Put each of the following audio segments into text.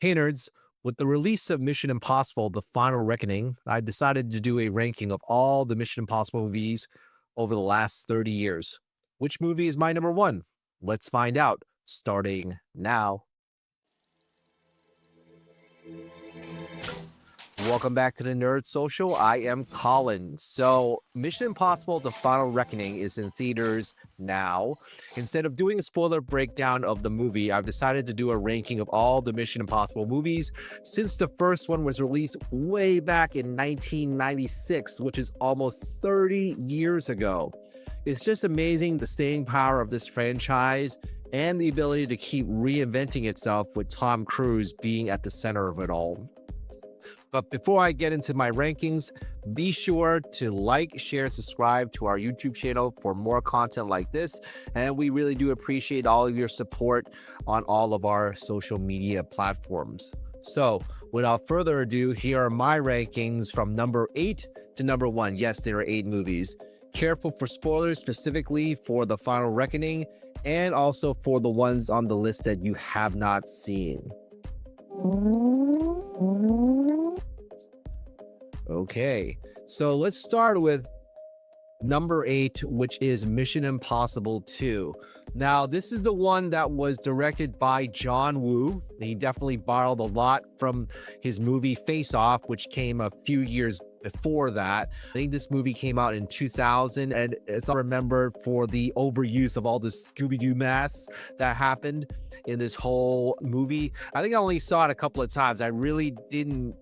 Hey nerds, with the release of Mission Impossible: The Final Reckoning, I decided to do a ranking of all the Mission Impossible movies over the last 30 years. Which movie is my number one? Let's find out, starting now. Welcome back to the Nerd Social. I am Colin. So, Mission Impossible: The Final Reckoning is in theaters now. Instead of doing a spoiler breakdown of the movie, I've decided to do a ranking of all the Mission Impossible movies since the first one was released way back in 1996, which is almost 30 years ago. It's just amazing the staying power of this franchise and the ability to keep reinventing itself with Tom Cruise being at the center of it all. But before I get into my rankings, be sure to like, share, and subscribe to our YouTube channel for more content like this. And we really do appreciate all of your support on all of our social media platforms. So without further ado, here are my rankings from number 8 to number 1. Yes, there are 8 movies. Careful for spoilers, specifically for The Final Reckoning and also for the ones on the list that you have not seen. Okay, so let's start with number 8, which is Mission Impossible 2. Now, this is the one that was directed by John Woo. He definitely borrowed a lot from his movie Face Off, which came a few years before that. I think this movie came out in 2000, and it's remembered for the overuse of all the Scooby-Doo masks that happened in this whole movie. I think I only saw it a couple of times. I really didn't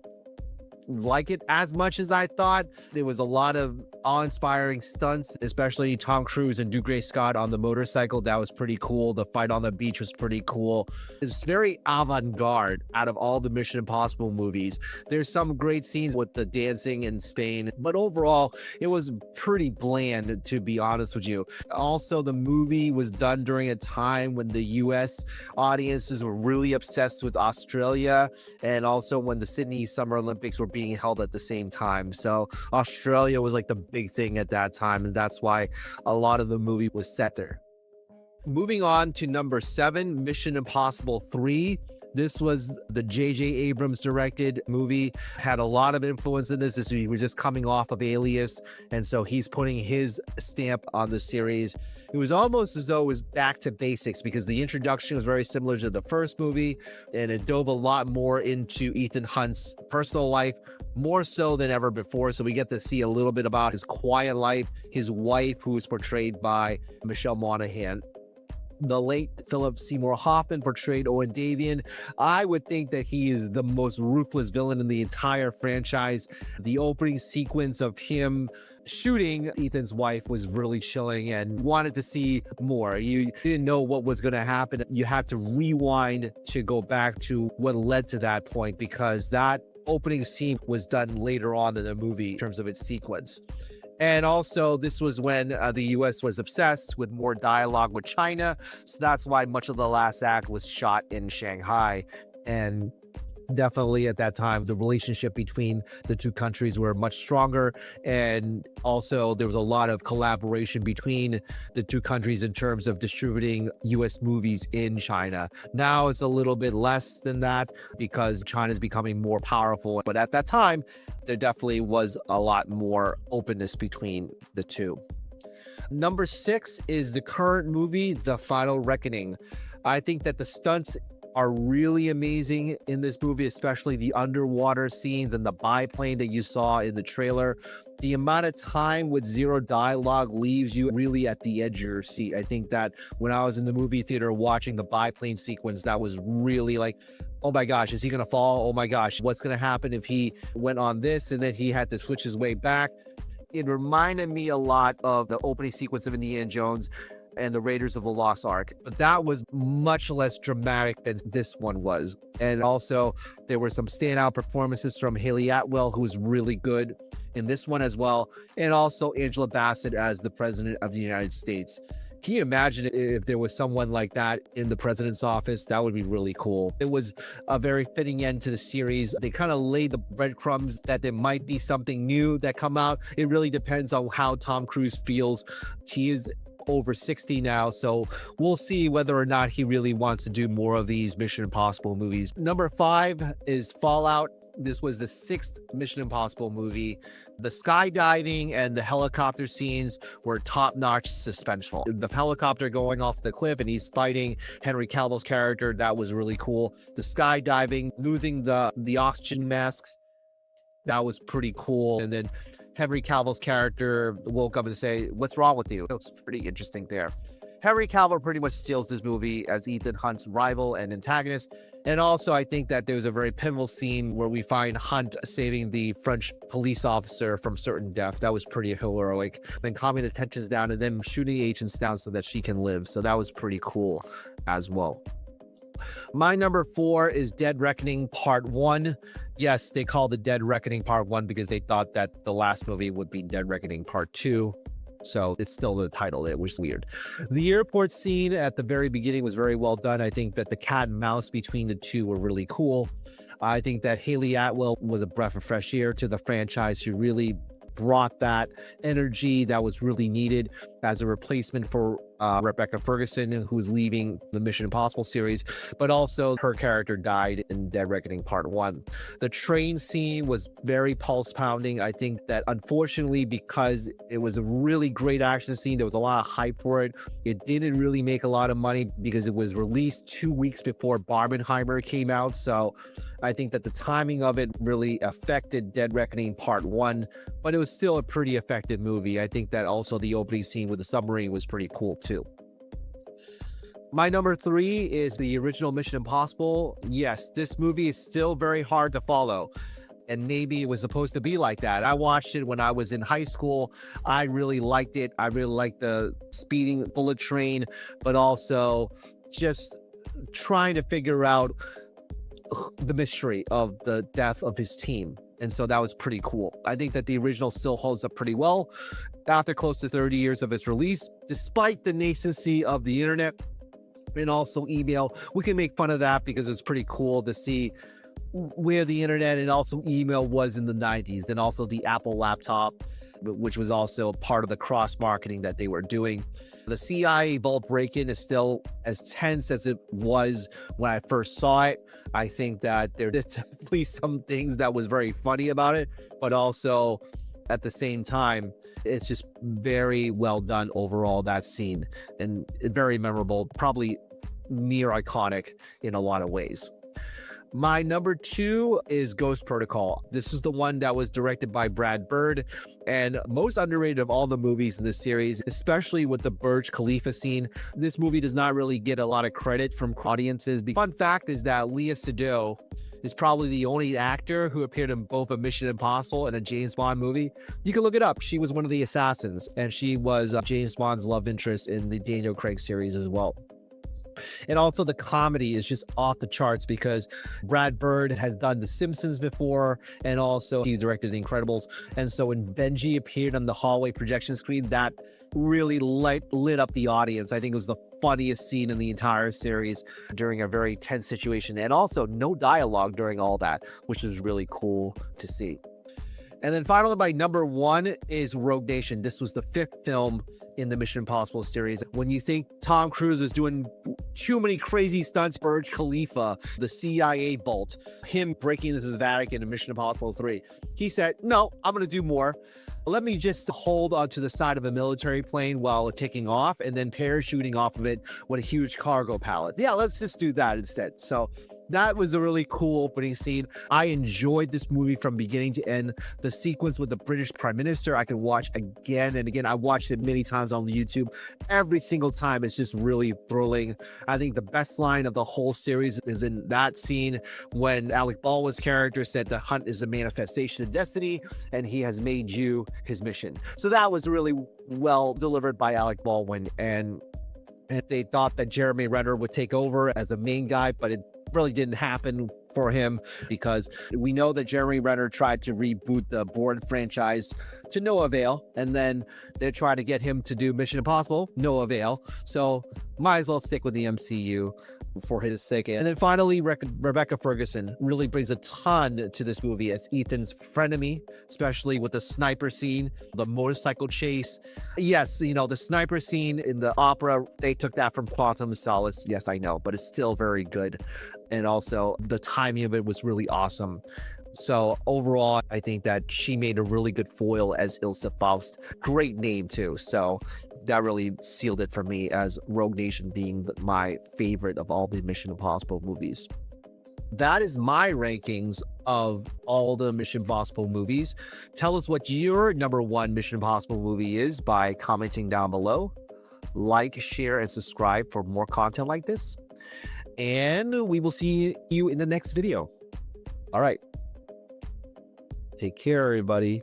like it as much as I thought. There was a lot of awe-inspiring stunts, especially Tom Cruise and Dougray Scott on the motorcycle. That was pretty cool. The fight on the beach was pretty cool. It's very avant-garde out of all the Mission Impossible movies. There's some great scenes with the dancing in Spain, but overall, it was pretty bland, to be honest with you. Also, the movie was done during a time when the US audiences were really obsessed with Australia, and also when the Sydney Summer Olympics were being held at the same time. So Australia was like the big thing at that time, and that's why a lot of the movie was set there. Moving on to number 7, Mission Impossible 3. This was the J.J. Abrams directed movie, had a lot of influence in this. He was just coming off of Alias, and so he's putting his stamp on the series. It was almost as though it was back to basics because the introduction was very similar to the first movie, and it dove a lot more into Ethan Hunt's personal life, more so than ever before. So we get to see a little bit about his quiet life, his wife, who is portrayed by Michelle Monaghan. The late Philip Seymour Hoffman portrayed Owen Davian. I would think that he is the most ruthless villain in the entire franchise. The opening sequence of him shooting Ethan's wife was really chilling and wanted to see more. You didn't know what was going to happen. You had to rewind to go back to what led to that point because that opening scene was done later on in the movie in terms of its sequence. And also, this was when the U.S. was obsessed with more dialogue with China. So that's why much of the last act was shot in Shanghai. And definitely at that time, the relationship between the two countries were much stronger. And also, there was a lot of collaboration between the two countries in terms of distributing U.S. movies in China. Now it's a little bit less than that because China is becoming more powerful. But at that time, there definitely was a lot more openness between the two. Number 6 is the current movie, The Final Reckoning. I think that the stunts are really amazing in this movie, especially the underwater scenes and the biplane that you saw in the trailer. The amount of time with zero dialogue leaves you really at the edge of your seat. I think that when I was in the movie theater watching the biplane sequence, that was really like, oh my gosh, is he going to fall? Oh my gosh, what's going to happen if he went on this and then he had to switch his way back? It reminded me a lot of the opening sequence of Indiana Jones and the Raiders of the Lost Ark, but that was much less dramatic than this one was. And also, there were some standout performances from Haley Atwell, who was really good in this one as well, and also Angela Bassett as the President of the United States. Can you imagine if there was someone like that in the president's office? That would be really cool. It was a very fitting end to the series. They kind of laid the breadcrumbs that there might be something new that come out. It really depends on how Tom Cruise feels. He is over 60 now, so we'll see whether or not he really wants to do more of these Mission Impossible movies. Number 5 is Fallout. This was the 6th Mission Impossible movie. The skydiving and the helicopter scenes were top-notch suspenseful. The helicopter going off the cliff and he's fighting Henry Cavill's character, that was really cool. The skydiving, losing the oxygen masks, that was pretty cool. And then Henry Cavill's character woke up and say, "What's wrong with you?" It was pretty interesting there. Henry Cavill pretty much steals this movie as Ethan Hunt's rival and antagonist. And also, I think that there's a very pivotal scene where we find Hunt saving the French police officer from certain death. That was pretty heroic. Then calming the tensions down and then shooting agents down so that she can live. So that was pretty cool as well. My number 4 is Dead Reckoning Part 1. Yes, they called it Dead Reckoning Part 1 because they thought that the last movie would be Dead Reckoning Part 2. So it's still the title. It was weird. The airport scene at the very beginning was very well done. I think that the cat and mouse between the two were really cool. I think that Haley Atwell was a breath of fresh air to the franchise. She really brought that energy that was really needed as a replacement for Rebecca Ferguson, who's leaving the Mission Impossible series, but also her character died in Dead Reckoning Part 1. The train scene was very pulse pounding. I think that unfortunately, because it was a really great action scene, there was a lot of hype for it. It didn't really make a lot of money because it was released 2 weeks before Barbenheimer came out. So I think that the timing of it really affected Dead Reckoning Part 1, but it was still a pretty effective movie. I think that also the opening scene with the submarine was pretty cool too. My number 3 is the original Mission Impossible. Yes, this movie is still very hard to follow, and maybe it was supposed to be like that. I watched it when I was in high school. I really liked it. I really liked the speeding bullet train, but also just trying to figure out the mystery of the death of his team. And so that was pretty cool. I think that the original still holds up pretty well after close to 30 years of its release, despite the nascency of the internet and also email. We can make fun of that because it's pretty cool to see where the internet and also email was in the 90s, and also the Apple laptop, which was also part of the cross marketing that they were doing. The CIA vault break-in is still as tense as it was when I first saw it. I think that there are definitely some things that was very funny about it, but also at the same time, it's just very well done overall, that scene, and very memorable, probably near iconic in a lot of ways. My number 2 is Ghost Protocol. This is the one that was directed by Brad Bird, and most underrated of all the movies in this series, especially with the Burj Khalifa scene. This movie does not really get a lot of credit from audiences. Fun fact is that Léa Seydoux is probably the only actor who appeared in both a Mission Impossible and a James Bond movie. You can look it up. She was one of the assassins, and she was James Bond's love interest in the Daniel Craig series as well. And also the comedy is just off the charts because Brad Bird has done The Simpsons before, and also he directed The Incredibles. And so when Benji appeared on the hallway projection screen, that really lit up the audience. I think it was the funniest scene in the entire series during a very tense situation, and also no dialogue during all that, which is really cool to see. And then finally, my number 1 is Rogue Nation. This was the 5th film in the Mission Impossible series. When you think Tom Cruise is doing too many crazy stunts, Burj Khalifa, the CIA vault, him breaking into the Vatican in Mission Impossible 3, he said, "No, I'm going to do more. Let me just hold onto the side of a military plane while taking off and then parachuting off of it with a huge cargo pallet. Yeah, let's just do that instead." So that was a really cool opening scene. I enjoyed this movie from beginning to end. The sequence with the British Prime Minister, I could watch again and again. I watched it many times on YouTube. Every single time, it's just really thrilling. I think the best line of the whole series is in that scene when Alec Baldwin's character said the hunt is a manifestation of destiny and he has made you his mission. So that was really well delivered by Alec Baldwin. And they thought that Jeremy Renner would take over as the main guy, but it really didn't happen for him because we know that Jeremy Renner tried to reboot the Bourne franchise to no avail, and then they tried to get him to do Mission Impossible, no avail. So might as well stick with the MCU. for his sake. And then finally, Rebecca Ferguson really brings a ton to this movie as Ethan's frenemy, especially with the sniper scene, the motorcycle chase. Yes, you know, the sniper scene in the opera, they took that from Quantum of Solace. Yes, I know, but it's still very good. And also the timing of it was really awesome. So overall, I think that she made a really good foil as Ilsa Faust. Great name too. So that really sealed it for me as Rogue Nation being my favorite of all the Mission Impossible movies. That is my rankings of all the Mission Impossible movies. Tell us what your number one Mission Impossible movie is by commenting down below. Like, share, and subscribe for more content like this. And we will see you in the next video. All right. Take care, everybody.